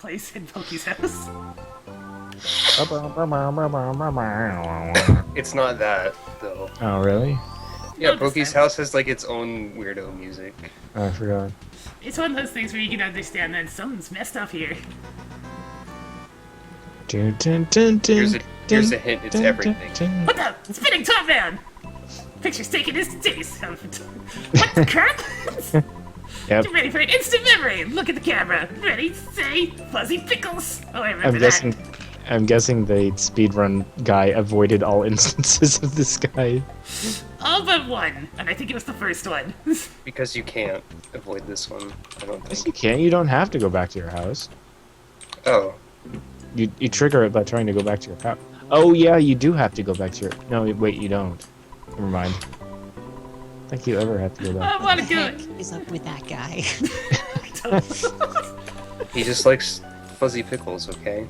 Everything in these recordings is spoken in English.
place in Pokey's house. It's not that, though. Oh, really? Yeah, Pokey's house has like its own weirdo music. Oh, I forgot. It's one of those things where you can understand that something's messed up here. Here's a hint, it's everything. What the? Spinning top man! Picture's taken instantaneous. What the crap? Yep. Get ready for an instant memory. Look at the camera. Ready, say, fuzzy pickles. Oh, I remember I'm guessing the speedrun guy avoided all instances of this guy. All but one, and I think it was the first one. Because you can't avoid this one, I don't Yes, think. you can. You don't have to go back to your house. Oh. You trigger it by trying to go back to your house. Oh yeah, you do have to go back to your. No, wait, you don't. Never mind. I don't think you ever have to go back. I want to do What it. is up with that guy? He just likes fuzzy pickles, okay?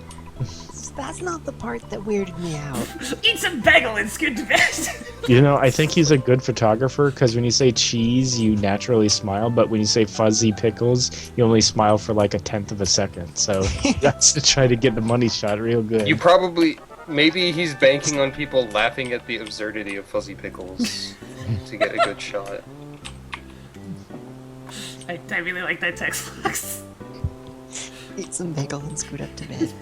That's not the part that weirded me out. Eat some bagel and scoot to bed. You know, I think he's a good photographer because when you say cheese, you naturally smile, but when you say fuzzy pickles, you only smile for like 1/10 of a second. So that's to try to get the money shot real good. You probably... Maybe he's banking on people laughing at the absurdity of fuzzy pickles to get a good shot. I really like that text box. Eat some bagel and scoot up to bed.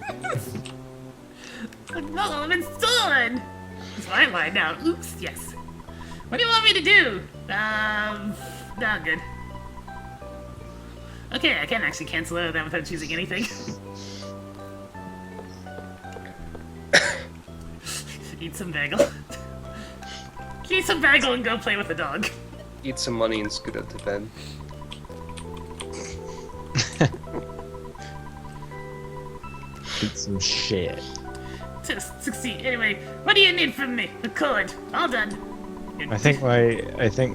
No, I'm installed. It's my line now. Oops, yes. What do you want me to do? No, good. Okay, I can actually cancel out of that without choosing anything. Eat some bagel. Eat some bagel and go play with the dog. Eat some money and scoot up to bed. Eat some shit. To succeed. Anyway, what do you need from me? A code. All done. I think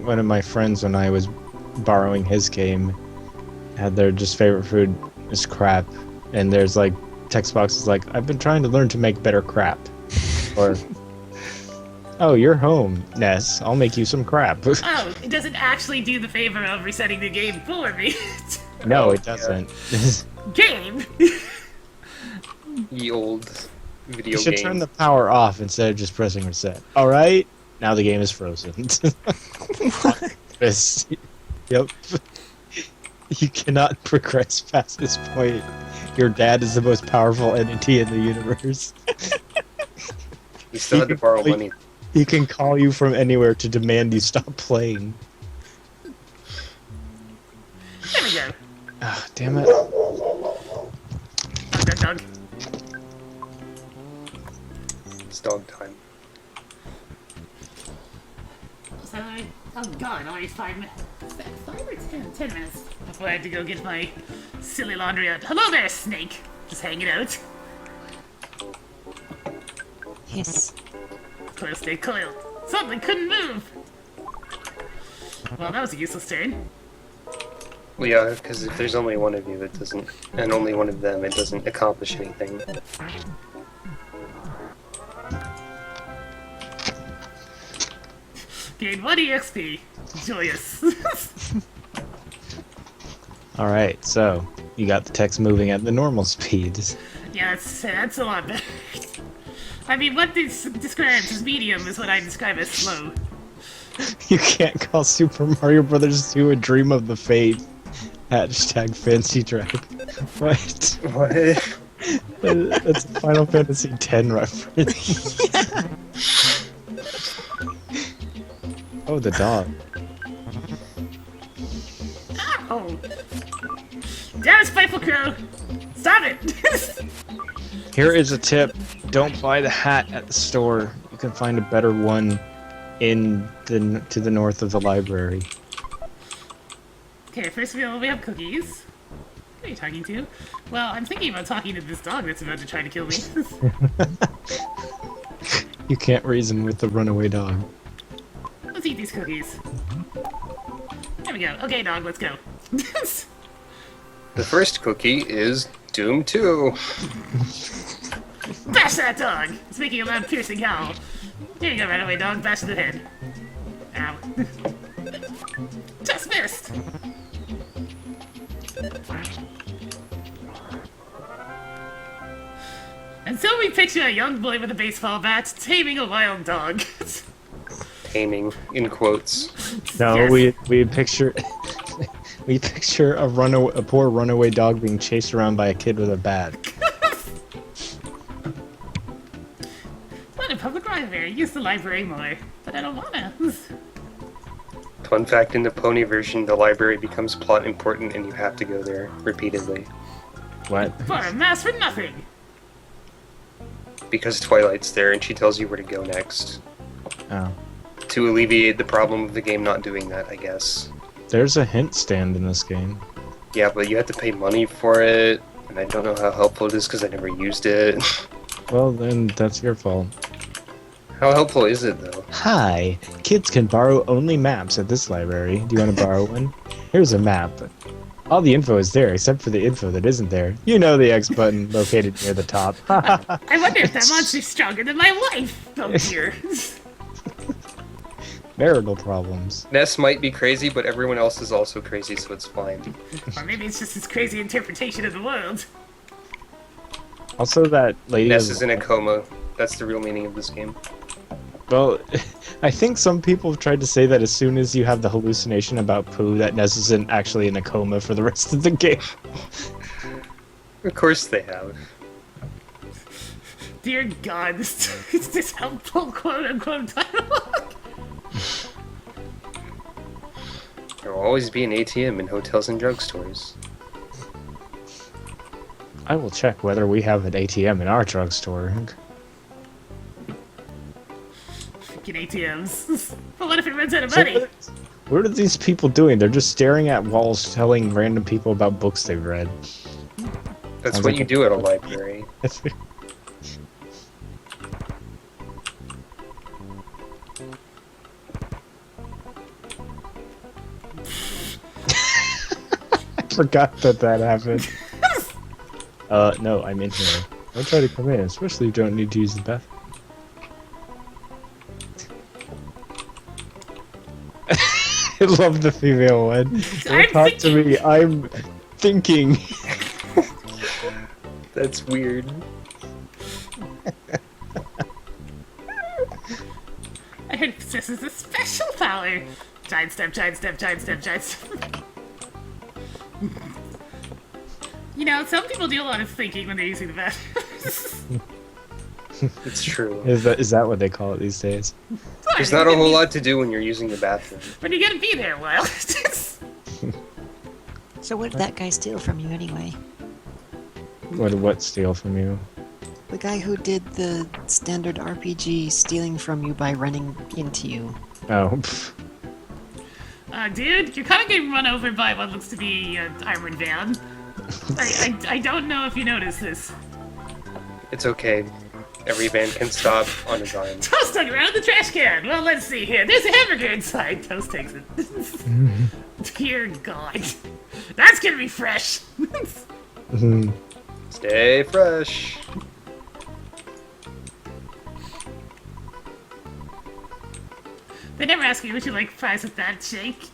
one of my friends, when I was borrowing his game, had their just favorite food is crap, and there's like text boxes like, I've been trying to learn to make better crap, or oh, you're home, Ness, I'll make you some crap. Oh, it doesn't actually do the favor of resetting the game for me. No, Oh, it doesn't. Game. Ye old video You should game. turn the power off instead of just pressing reset. All right, now the game is frozen. Yes. Yep. You cannot progress past this point. Your dad is the most powerful entity in the universe. You still had to borrow money. He can call you from anywhere to demand you stop playing. There we go. Ah, damn it. Dog. It's dog time. So, oh god, only 5 minutes. 5 or 10 minutes before I had to go get my silly laundry out. Hello there, snake. Just hanging out. Hiss. Coil stay coiled. Suddenly couldn't move. Well, that was a useless turn. Well, yeah, because if there's only one of you, it doesn't, and only one of them, it doesn't accomplish anything. Gain 1 EXP. Joyous. Alright, so you got the text moving at the normal speed. Yeah, that's a lot better. I mean, what this describes as medium is what I describe as slow. You can't call Super Mario Brothers 2 a dream of the fate. Hashtag fancy track. What? What? That's a Final Fantasy X reference. Oh, the dog. Oh. Damn it, Spiteful Crow! Stop it! Here is a tip. Don't buy the hat at the store. You can find a better one to the north of the library. Okay, first of all, we have cookies. Who are you talking to? Well, I'm thinking about talking to this dog that's about to try to kill me. You can't reason with the runaway dog. Let's eat these cookies. There we go. Okay, dog, let's go. The first cookie is Doom 2. Bash that dog! It's making a loud piercing howl. Here you go, runaway dog. Bash to the head. Ow. Just missed! And so we picture a young boy with a baseball bat taming a wild dog. Taming, in quotes. No, Yes. we picture we picture a poor runaway dog being chased around by a kid with a bat. What a public library. Use the library more. But I don't wanna. Fun fact, in the pony version, the library becomes plot important and you have to go there repeatedly. What? For a mass for nothing. Because Twilight's there and she tells you where to go next. Oh. To alleviate the problem of the game not doing that, I guess. There's a hint stand in this game. Yeah, but you have to pay money for it, and I don't know how helpful it is because I never used it. Well, then that's your fault. How helpful is it, though? Hi, kids can borrow only maps at this library. Do you want to borrow one? Here's a map. All the info is there except for the info that isn't there. You know the X button located near the top. I wonder if that monster's stronger than my wife. Oh dear. Marital problems. Ness might be crazy, but everyone else is also crazy, so it's fine. Or maybe it's just his crazy interpretation of the world. Also, that lady. Ness is in a coma. That's the real meaning of this game. Well, I think some people have tried to say that as soon as you have the hallucination about poo, that Ness isn't actually in a coma for the rest of the game. Of course they have. Dear God, this helpful quote-unquote dialogue. There will always be an ATM in hotels and drugstores. I will check whether we have an ATM in our drugstore. Freaking ATMs. But what if it runs out of money? What are these people doing? They're just staring at walls telling random people about books they've read. That's Sounds what like you a- do at a library. I forgot that happened. No, I'm in here. Don't try to come in, especially if you don't need to use the bathroom. I love the female one. Don't talk to me, I'm thinking. That's weird. I heard this is a special power. Giant step, giant step, giant step, giant step. You know, some people do a lot of thinking when they're using the bathroom. It's true. Is that what they call it these days? There's not a whole lot to do when you're using the bathroom. But you're gonna be there a while. So what did that guy steal from you anyway? What steal from you? The guy who did the standard RPG stealing from you by running into you. Oh, pff. Dude, you're kind of getting run over by what looks to be an armored van. I don't know if you noticed this. It's okay. Every van can stop on a dime. Toast stuck around the trash can. Well, let's see here. There's a hamburger inside. Toast takes it. Dear God. That's gonna be fresh. Stay fresh. They never ask you, would you like fries with that shake?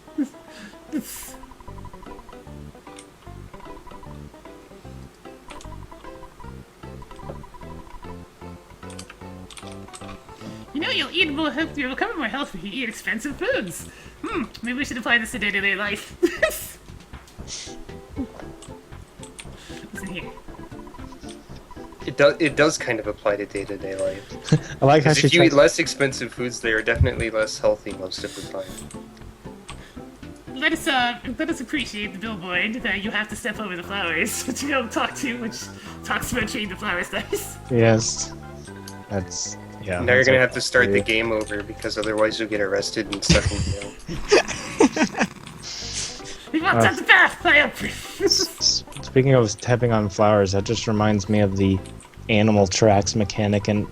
You know, you'll eat more healthy, you'll become more healthy if you eat expensive foods. Maybe we should apply this to day-to-day life. Listen here. It does kind of apply to day-to-day life. I like how 'Cause she if you eat tries. less expensive foods, they are definitely less healthy most of the time. Let us appreciate the billboard that you have to step over the flowers, which you don't talk to, which talks about treating the flowers nice. Yes. That's yeah. Now you're that's gonna what- have to start the game over because otherwise you'll get arrested and stuck in jail. We walked out the path, I hope. Speaking of stepping on flowers, that just reminds me of the animal tracks mechanic in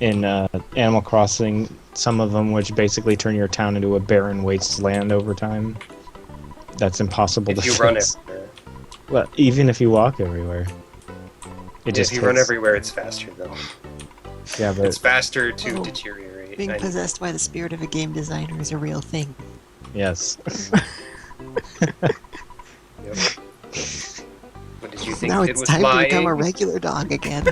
Animal Crossing. Some of them, which basically turn your town into a barren wasteland over time. That's impossible If to you fix. run everywhere. Well, even if you walk everywhere, it just If you run hits. everywhere, it's faster though. Yeah, but It's faster to Oh, deteriorate. Being I- possessed by the spirit of a game designer is a real thing. yes. Yep. What did you think Now it it's was time to lying? become a regular dog again.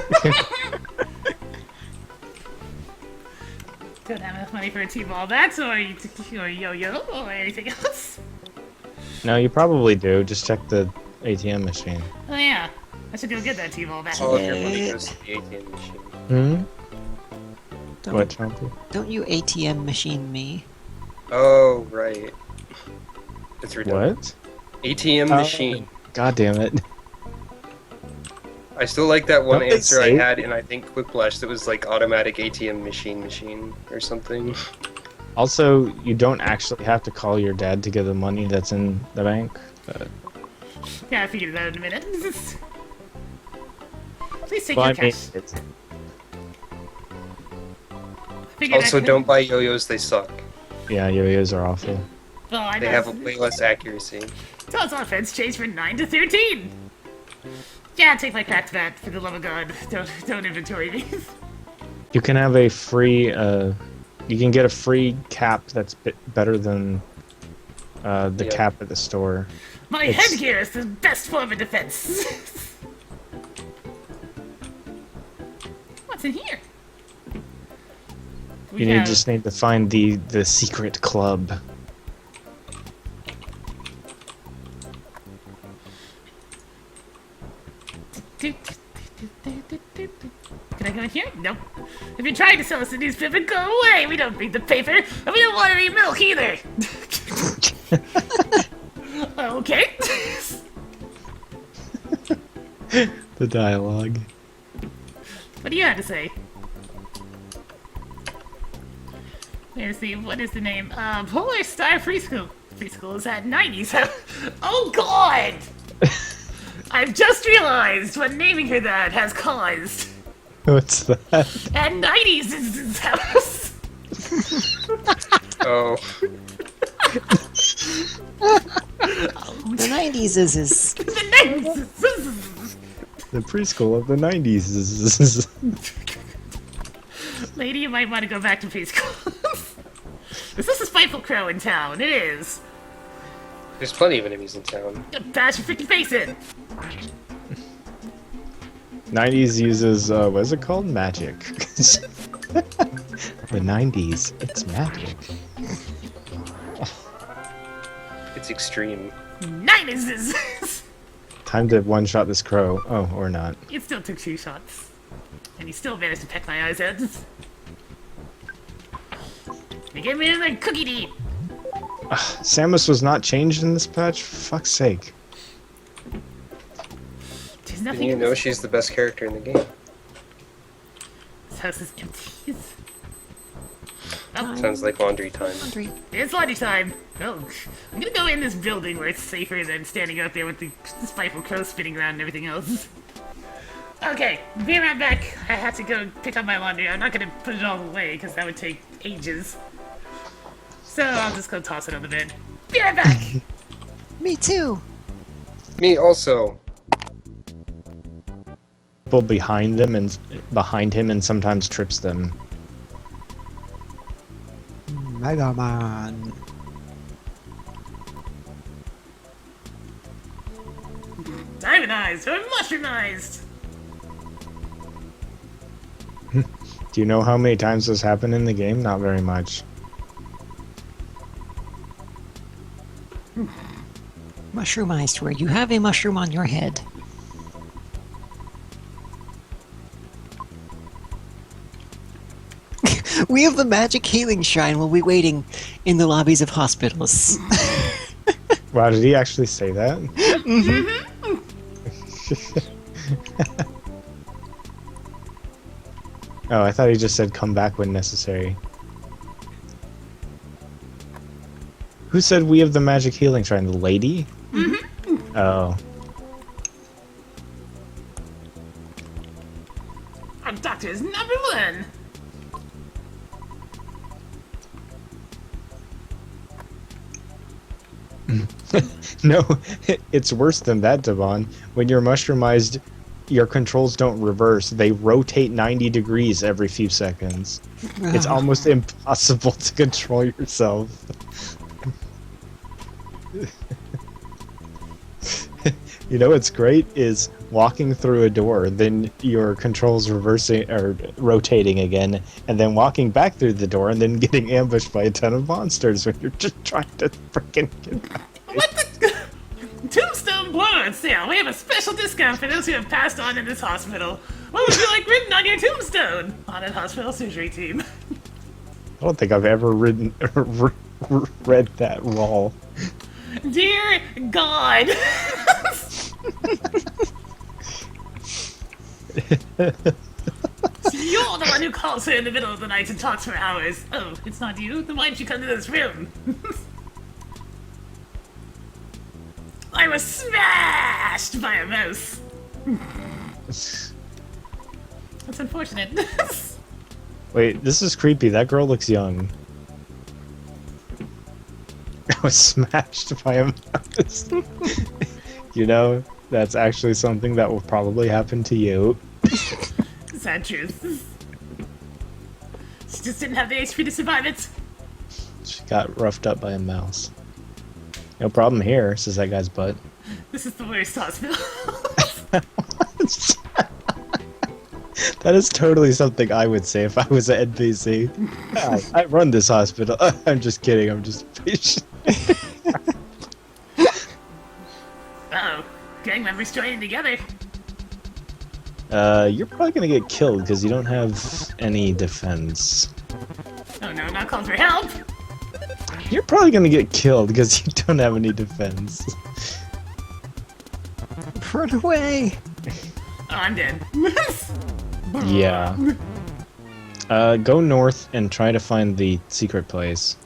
Don't have enough money for a T-ball. That's or yo-yo or anything else. No, you probably do. Just check the ATM machine. Oh yeah, I should go get that T-ball back. All of your money goes to the ATM machine. Hmm? Don't, What, Chompy? don't you ATM machine me? Oh, right. It's redundant. What? ATM machine. God damn it. I still like that one Don't they answer I say- had in, I think, Quiplash that was like automatic ATM machine or something. Also, you don't actually have to call your dad to get the money that's in the bank. Yeah, I figured that out in a minute. Please take Well, your I mean, cash. it's, Figured Also, I could- don't buy yo-yos, they suck. yeah, yo-yos are awful. Well, I They know. have a way less accuracy. Todd's offense changed from 9 to 13. Yeah, take my cracked bat for the love of God. Don't inventory me. You can have a free, you can get a free cap that's better than the Yeah. cap at the store. My It's- headgear is the best form of defense. What's in here? We You have- just need to find the secret club. Can I go in here? Nope. If you're trying to sell us a newspaper, go away! We don't read the paper, and we don't want any milk either! Okay. The dialogue. What do you have to say? What is the name? Polar Star Preschool. Preschool is at 90s. Oh god! I've just realized what naming her that has caused. What's that? At 90s is his house. Oh, The 90s is The 90s. The preschool of the 90s. Lady, you might want to go back to preschool. Is this a spiteful crow in town? It is. there's plenty of enemies in town. Bash your freaking face in. 90s uses, what is it called? Magic. The 90s, it's magic. It's extreme. 90s. Time to one-shot this crow. Oh, or not. It still took 2 shots. And he still managed to peck my eyes out. They gave me a cookie to eat. Samus was not changed in this patch? For fuck's sake. There's Didn't nothing you in know this. she's the best character in the game? This house is empty. Sounds like laundry time. laundry. It's laundry time. Oh, I'm gonna go in this building where it's safer than standing out there with the spiteful crow spinning around and everything else. Okay, be right back. I have to go pick up my laundry. I'm not gonna put it all away because that would take ages. So I'll just go toss it on the bed. Be right back. Me too. Me also. People behind him and sometimes trips them. Mega Man. Diamondized or mushroomized. Do you know how many times this happened in the game? Not very much. Mushroomized, where you have a mushroom on your head. We have the magic healing shrine while we waiting in the lobbies of hospitals. Wow, did he actually say that? Oh, I thought he just said come back when necessary. Who said we have the magic healing shrine? The lady? Oh. Our doctor is number 1. No, it's worse than that, Devon. When you're mushroomized, your controls don't reverse. They rotate 90 degrees every few seconds. It's almost impossible to control yourself. You know what's great is walking through a door, then your controls reversing or rotating again, and then walking back through the door, and then getting ambushed by a ton of monsters when you're just trying to freaking get back. What the? Tombstone blowout sale. We have a special discount for those who have passed on in this hospital. What would you like written on your tombstone? Onett Hospital Surgery Team. I don't think I've ever read that wall. Dear God. You're the one who calls her in the middle of the night and talks for hours. Oh, it's not you? Then why didn't you come to this room? I was smashed by a mouse. That's unfortunate. Wait, this is creepy. That girl looks young. I was smashed by a mouse. You know, that's actually something that will probably happen to you. Sad truth. She just didn't have the HP to survive it. She got roughed up by a mouse. No problem here, says that guy's butt. This is the worst hospital. That is totally something I would say if I was an NPC. I run this hospital. I'm just kidding, I'm just patient. Uh-oh. Gang members joining together. You're probably gonna get killed because you don't have any defense. Oh no, not calling for help. You're probably gonna get killed because you don't have any defense. Run away! Oh, I'm dead. Yeah. Go north and try to find the secret place.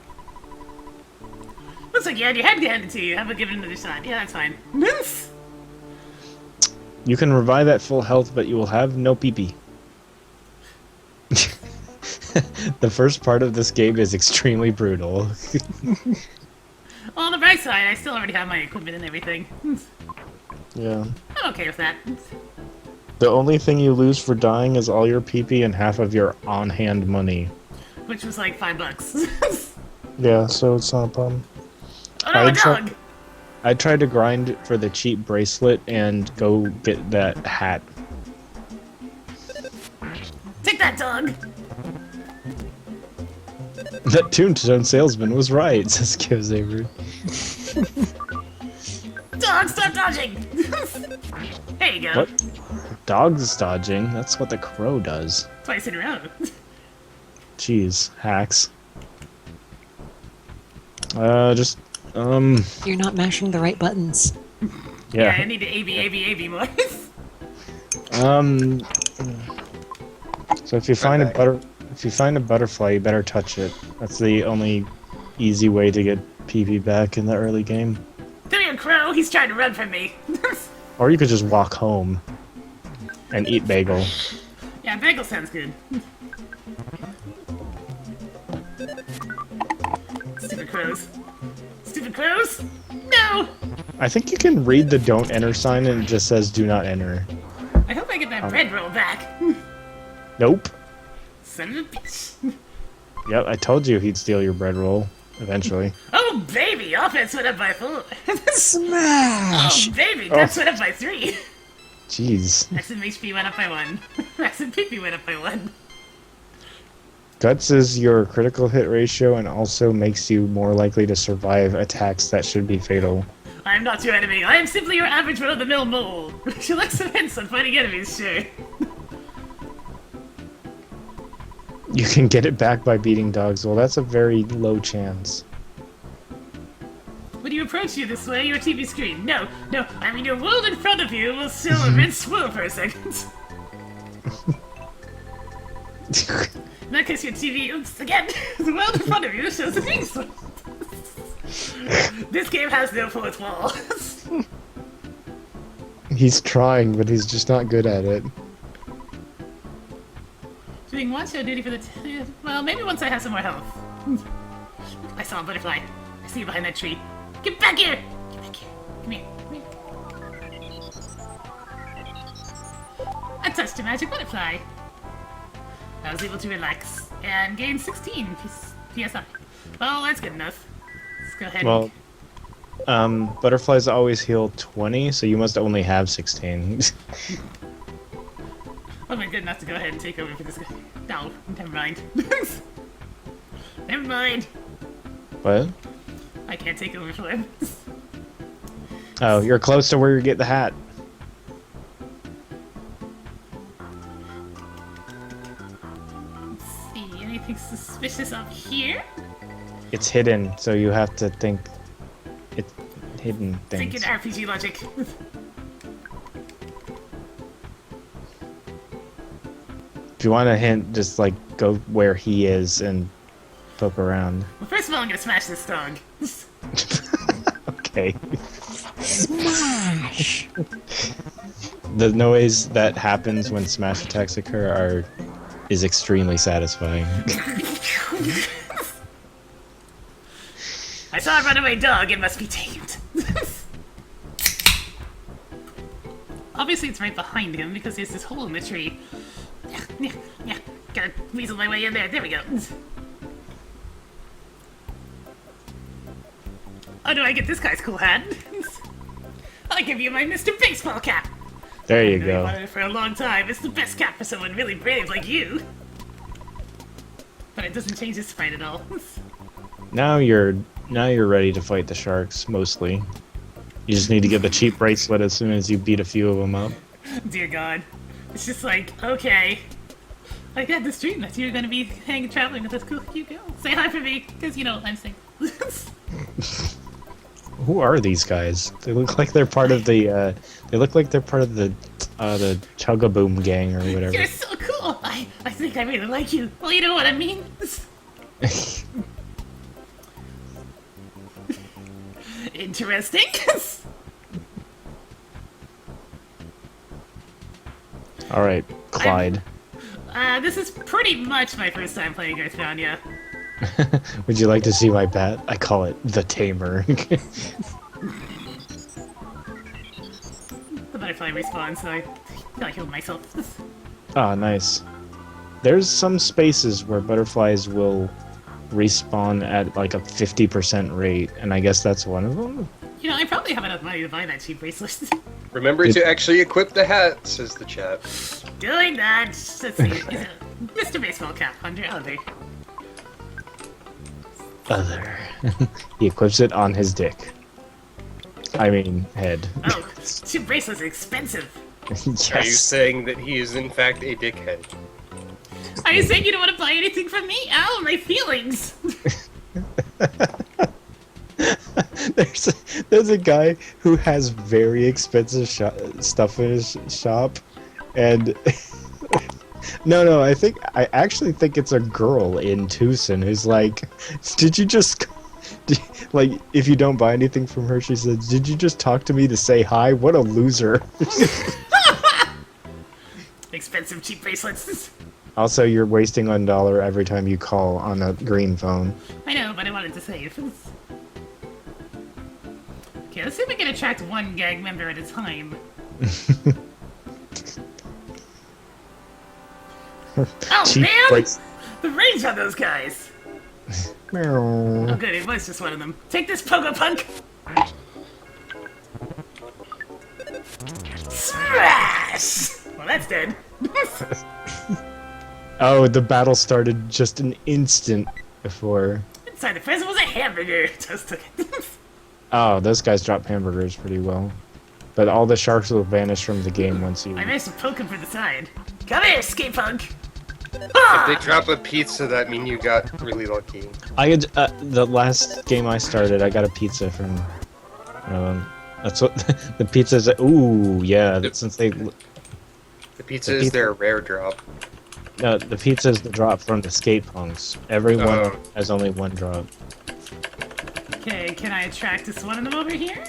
Looks like you had your head handed to you. How about giving it another shot? Yeah, that's fine. You can revive at full health, but you will have no PP. The first part of this game is extremely brutal. On the bright side, I still already have my equipment and everything. Yeah. I'm okay with that. The only thing you lose for dying is all your PP and half of your on-hand money. Which was like $5. Yeah, so it's not a problem. Oh no, a dog! I tried to grind for the cheap bracelet and go get that hat. Take that, dog! That Tombstone salesman was right, says Kivsaver. Dog, stop dodging! There you go. What? Dog's dodging? That's what the crow does. Twice in a row. Jeez, hacks. You're not mashing the right buttons. Yeah, I Yeah. need to AB more. So if you find a butterfly, you better touch it. That's the only easy way to get PP back in the early game. Come here, crow! He's trying to run from me. Or you could just walk home and eat bagel. Yeah, bagel sounds good. Stupid crows. Stupid crows! No! I think you can read the don't enter sign and it just says do not enter. I hope I get that bread roll back. Nope. Son of a bitch. Yep, I told you he'd steal your bread roll eventually. Oh, baby! Offense went up by 4. Smash! Oh, baby! That's went up by 3. Jeez. Maximum HP went up by 1. Maximum PP went up by 1. Guts is your critical hit ratio and also makes you more likely to survive attacks that should be fatal. I am not your enemy. I am simply your average run-of-the-mill mole. She likes some hints on fighting enemies, sure. You can get it back by beating dogs. Well, that's a very low chance. When you approach you this way, your TV screen. No, I mean your world in front of you will still immense swirl for a second. In that case, your TV, oops, again, the world in front of you shows the things. This game has no fourth wall. He's trying, but he's just not good at it. Doing what? Show duty for the well, maybe once I have some more health. I saw a butterfly. I see you behind that tree. Get back here! Get back here. Come here. Come here. I touched a magic butterfly. I was able to relax and gain 16 PSI. Well, that's good enough. Let's go ahead. Well, Butterflies always heal 20, so you must only have 16. Oh my good enough to go ahead and take over for this guy. No, never mind. Never mind. What? I can't take over for him. Oh, you're close to where you get the hat. Let's see, anything suspicious up here? It's hidden, so you have to think it's hidden Thinking things. RPG logic. If you want a hint, just like go where he is and poke around. Well, first of all, I'm gonna smash this dog. Okay. Smash! The noise that happens when smash attacks occur is extremely satisfying. I saw a runaway dog, it must be tamed. Obviously it's right behind him because there's this hole in the tree. Yeah, gotta weasel my way in there, there we go. How do I get this guy's cool hat? I'll give you my Mr. Baseball cap. There you I've really go. wanted it for a long time. It's the best cap for someone really brave like you. But it doesn't change his sprite at all. Now you're ready to fight the sharks, mostly. You just need to get the cheap bracelet as soon as you beat a few of them up. Dear God. It's just like, okay. I got this dream that you're gonna be traveling with this cool cute girl. Say hi for me, because you know I'm single. Who are these guys? They look like they're part of the. They look like they're part of the Chugaboom gang or whatever. You're so cool. I think I really like you. Well, you know what I mean. Interesting. All right, Clyde. This is pretty much my first time playing Earthbound, yeah. Would you like to see my pet? I call it the Tamer. The butterfly respawns, so I healed myself. Ah, nice. There's some spaces where butterflies will respawn at like a 50% rate, and I guess that's one of them. You know, I probably have enough money to buy that cheap bracelet. Remember to actually equip the hat, says the chat. Doing that. Let's see. Is it Mr. Baseball Cap under other? Other. He equips it on his dick. I mean, head. Oh, cheap bracelets are expensive. Yes. Are you saying that he is in fact a dickhead? Are you saying you don't want to buy anything from me? Ow, my feelings! There's a guy who has very expensive stuff in his shop, and no, I actually think it's a girl in Tucson who's like, did you just like if you don't buy anything from her, she says, did you just talk to me to say hi? What a loser! Expensive cheap bracelets. Also, you're wasting $1 every time you call on a green phone. I know, but I wanted to save. Okay, let's see if we can attract one gang member at a time. Oh Cheap man! brace- The range on those guys! Meow. Oh good, it was just one of them. Take this, Pogo Punk! Smash! Well, that's dead. Oh, the battle started just an instant before. Inside the present was a hamburger. Just took it. Oh, those guys drop hamburgers pretty well. But all the sharks will vanish from the game once you... I managed to poke him from the side. Come here, skate punk! If they drop a pizza, that mean you got really lucky. I had, the last game I started, I got a pizza from... that's what... the pizza's... Ooh, yeah, since they... The pizza is their rare drop. No, the pizza's the drop from the skate punks. Everyone Oh. has only one drop. Okay, can I attract this one of them over here?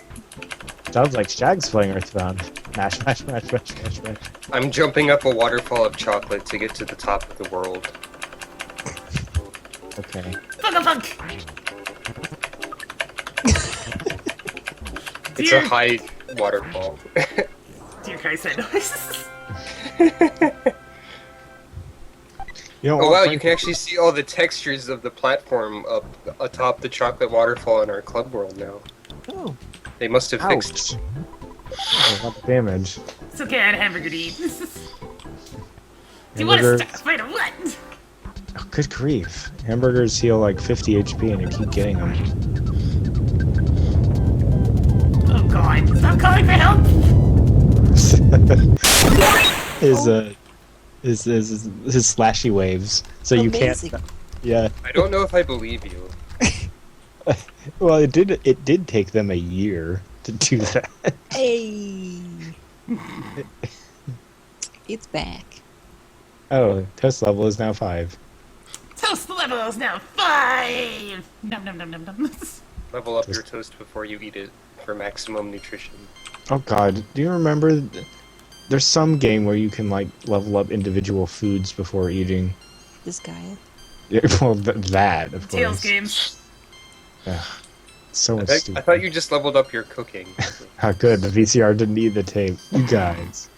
Sounds like Shag's playing Earthbound. Mash, mash, mash, mash, mash, mash. I'm jumping up a waterfall of chocolate to get to the top of the world. Okay. Pogo Punk! It's a high waterfall. Dear Christ, that noise. You know, Oh wow, you can actually see all the textures of the platform up atop the chocolate waterfall in our club world now. Oh, They must have fixed Ouch. it. Oh, what damage. It's okay, I had a hamburger to eat. Do you want to Hamburgers. start a fight or what? Oh, good grief. Hamburgers heal like 50 HP and you keep getting them. Oh god, stop calling for help! His slashy waves. So you amazing. can't. Yeah. I don't know if I believe you. Well, it did take them a year to do that. Hey! It's back. Oh, test level is now 5. Toast level is now 5! Num num num num num. Level up your toast before you eat it for maximum nutrition. Oh god, do you remember? There's some game where you can like level up individual foods before eating. This guy. Yeah, well, that of Tails course. games. Ugh, so much I stupid. thought you just leveled up your cooking. How good the VCR didn't need the tape. You guys.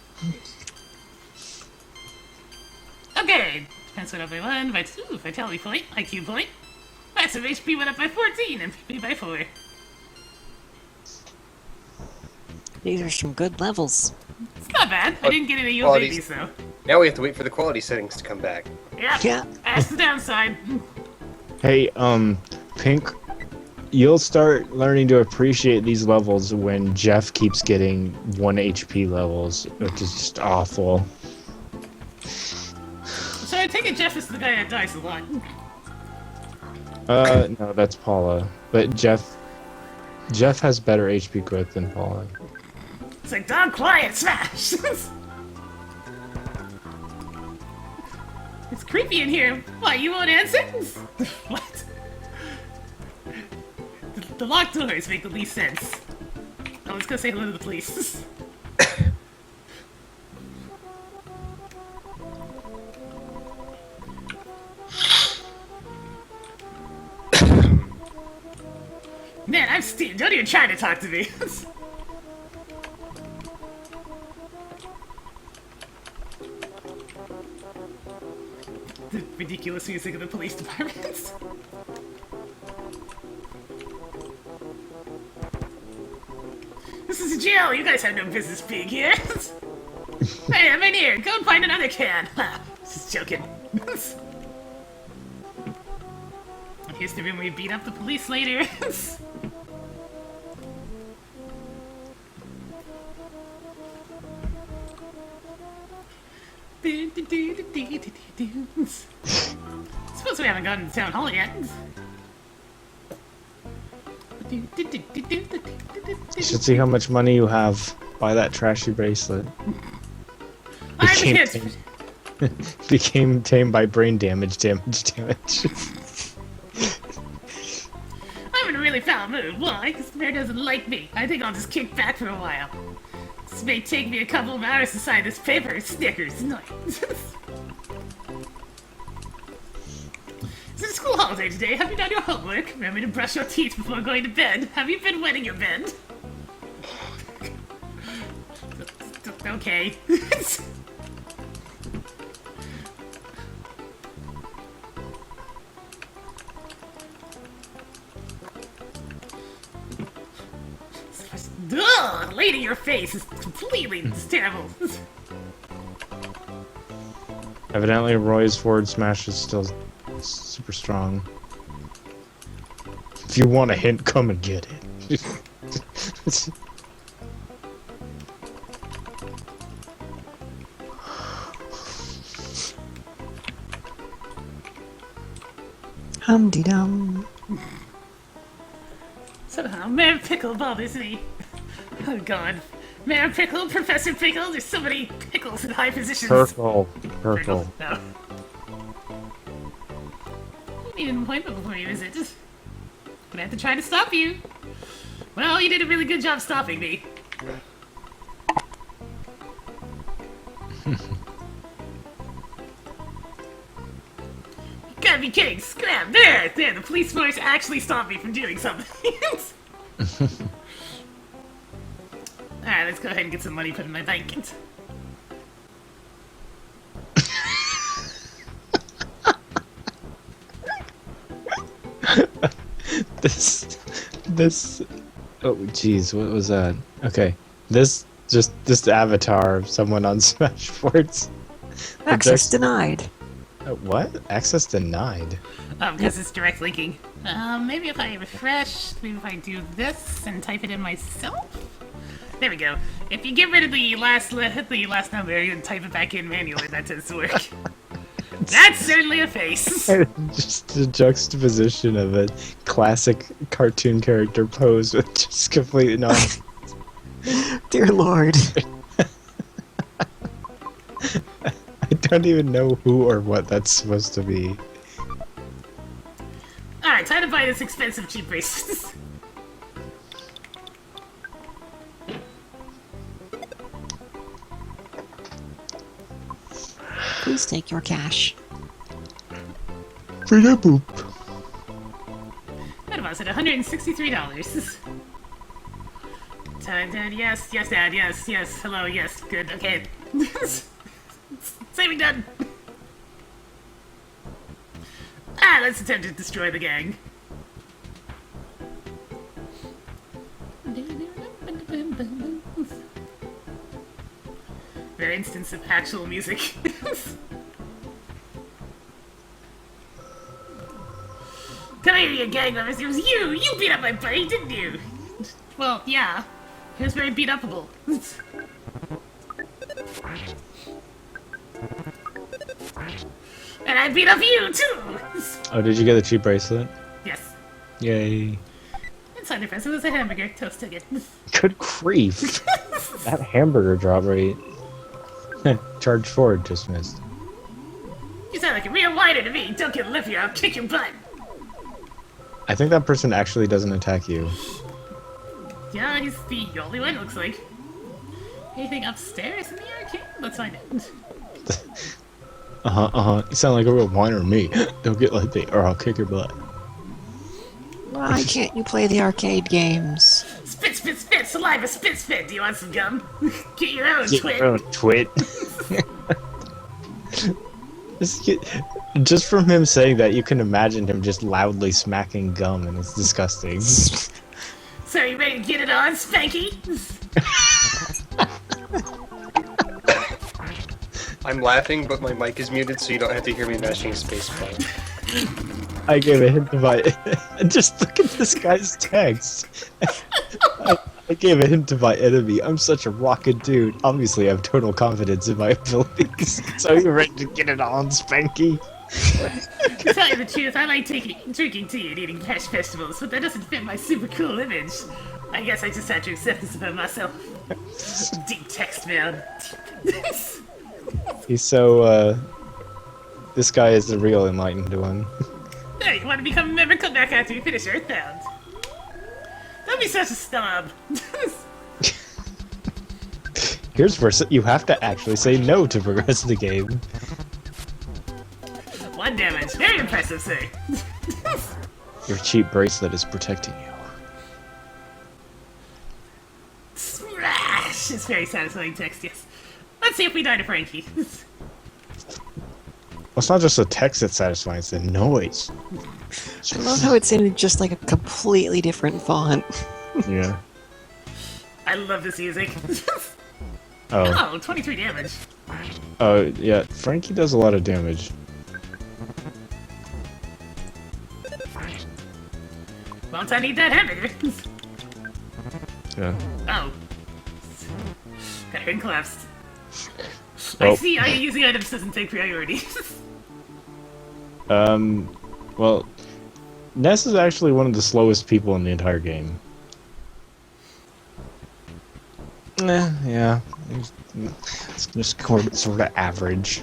Okay, defense went up by 1, vitality point, IQ point. Massive HP went up by 14, and PP by 4. These are some good levels. It's not bad. I didn't get any Qualities. babies though. Now we have to wait for the quality settings to come back. Yeah, that's the downside. Hey, Pink, you'll start learning to appreciate these levels when Jeff keeps getting 1 HP levels, which is just awful. So I take it Jeff is the guy that dies a lot. No, that's Paula. But Jeff has better HP growth than Paula. It's like, dog quiet, smash! It's creepy in here. Why, you won't answer? What? The locked doors make the least sense. Oh, let's go say hello to the police. Man, I'm Steve. Don't even try to talk to me. The ridiculous music of the police department. This is a jail. You guys have no business being here. Hey, I'm in here. Go and find another can. Just joking. Here's the room where you beat up the police later. Suppose we haven't gotten to town hall yet. You should see how much money you have. Buy that trashy bracelet. I'm hit. Became tamed by brain damage. I'm in a really foul mood. Why? Because the bear doesn't like me. I think I'll just kick back for a while. This may take me a couple of hours to sign this paper. Snickers. No. It's a school holiday today. Have you done your homework? Remember to brush your teeth before going to bed. Have you been wetting your bed? Okay. Ugh, lady, your face is completely terrible. Evidently, Roy's forward smash is still super strong. If you want a hint, come and get it. Hum-de-dum. Somehow, Mayor Pickle bothers me. Oh god. Mayor Pickle, Professor Pickle, there's so many pickles in high positions. Purple. No. You need an appointment before you visit. But I have to try to stop you. Well, you did a really good job stopping me. You gotta be kidding! Scram! There! The police force actually stopped me from doing something. Alright, let's go ahead and get some money put in my bank. This Oh, jeez, what was that? Okay, this avatar of someone on Smashboards. Access denied. What? Access denied. Because it's direct linking. Maybe if I refresh, maybe if I do this and type it in myself? There we go. If you get rid of the last number and type it back in manually, that tends to work. That's certainly a face. Just the juxtaposition of a classic cartoon character pose with just complete nonsense. Dear Lord. I don't even know who or what that's supposed to be. Alright, time to buy this expensive cheap bracelet. Please take your cash. For the boop. That amounts at $163. Dad, yes, Dad, yes, hello, yes, good, okay. Saving done! Let's attempt to destroy the gang. Rare instance of actual music. Come here, you gang members. It was you! You beat up my buddy, didn't you? Well, yeah. He was very beat upable. And I beat up you, too! Oh, did you get the cheap bracelet? Yes. Yay. Inside the present was a hamburger. Toast ticket. Good grief. That hamburger drop rate. Charge forward just missed. You sound like a real whiner to me. Don't get lippy or I'll kick your butt. I think that person actually doesn't attack you. Yeah, he's the only one, looks like. Anything upstairs in the arcade? Let's find out. You sound like a real whiner to me. Don't get like that or I'll kick your butt. Why can't you play the arcade games? Spit, spit, spit! Saliva, spit, spit! Do you want some gum? Get your own, Get twit! your own twit. Just from him saying that, you can imagine him just loudly smacking gum, and it's disgusting. So you ready to get it on, Spanky? I'm laughing, but my mic is muted, so you don't have to hear me mashing spacebar. I gave a hint to my... Just look at this guy's text. I gave a hint to my enemy. I'm such a rocket dude. Obviously, I have total confidence in my abilities. So you're ready to get it on, Spanky? To tell you the truth, I like drinking tea and eating cash vegetables, but that doesn't fit my super cool image. I guess I just had to accept this about myself. Deep text, man. He's so, this guy is the real enlightened one. Hey, you want to become a member? Come back after you finish Earthbound. Don't be such a snob. Here's where you have to actually say no to progress the game. 1 damage. Very impressive, sir. Your cheap bracelet is protecting you. Smash! It's very satisfying text, yes. Let's see if we die to Frankie. Well, it's not just the text that's satisfying, it's the noise. I love how it's in just like a completely different font. Yeah. I love this music. Oh. Oh, 23 damage. Oh, yeah. Frankie does a lot of damage. Won't I need that hamburger? Yeah. Oh. Got her collapsed. Oh. I see using items doesn't take priority. Well, Ness is actually one of the slowest people in the entire game. Yeah. It's just sort of average.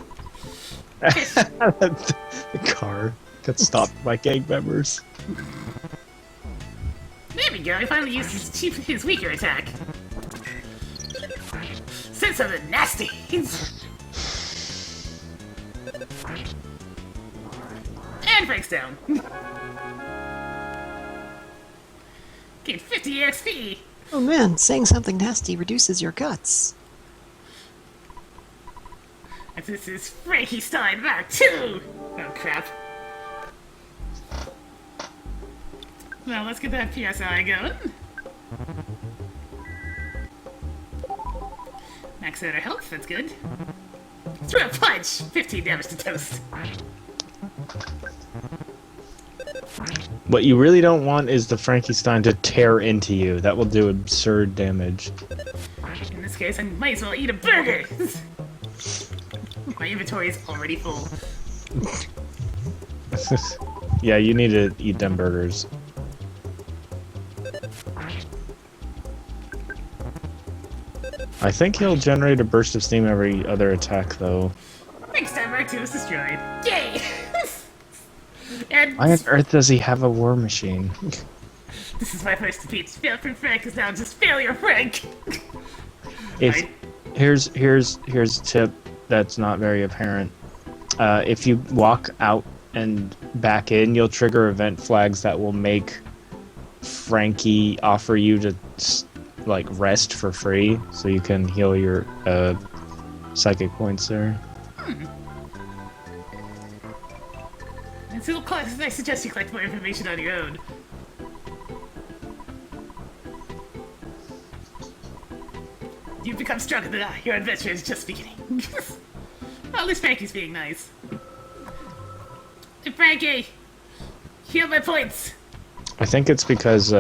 The car got stopped by gang members. There we go, I finally used his weaker attack. Said something nasty. And breaks down. Gain 50 XP. Oh man, saying something nasty reduces your guts. And this is Frankie Stein Mark 2. Oh crap. Well, let's get that PSI going. Max out our health, that's good. Throw a punch! 15 damage to toast. What you really don't want is the Frankenstein to tear into you. That will do absurd damage. In this case, I might as well eat a burger! My inventory is already full. Yeah, you need to eat them burgers. I think he'll generate a burst of steam every other attack, though. Next time Mark 2 is destroyed. Yay! And Why on earth does he have a war machine? this is my first defeat. Failure Frank is now just Failure Frank! If Right. here's a tip that's not very apparent. If you walk out and back in, you'll trigger event flags that will make Frankie offer you to like rest for free, so you can heal your psychic points there. And so I suggest you collect more information on your own. You've become stronger than I. Your adventure is just beginning. Well, at least Frankie's being nice. Hey, Frankie! Heal my points! I think it's because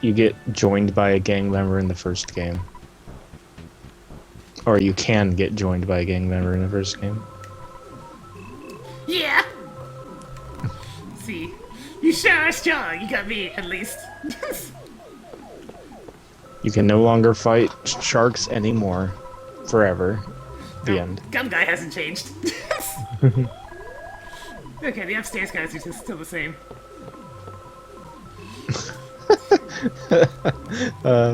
you get joined by a gang member in the first game. Or you can get joined by a gang member in the first game. Yeah! See, you sure are strong. You got me, at least. You can no longer fight sharks anymore. Forever. The end. Gum guy hasn't changed. Okay, the upstairs guys are just still the same. So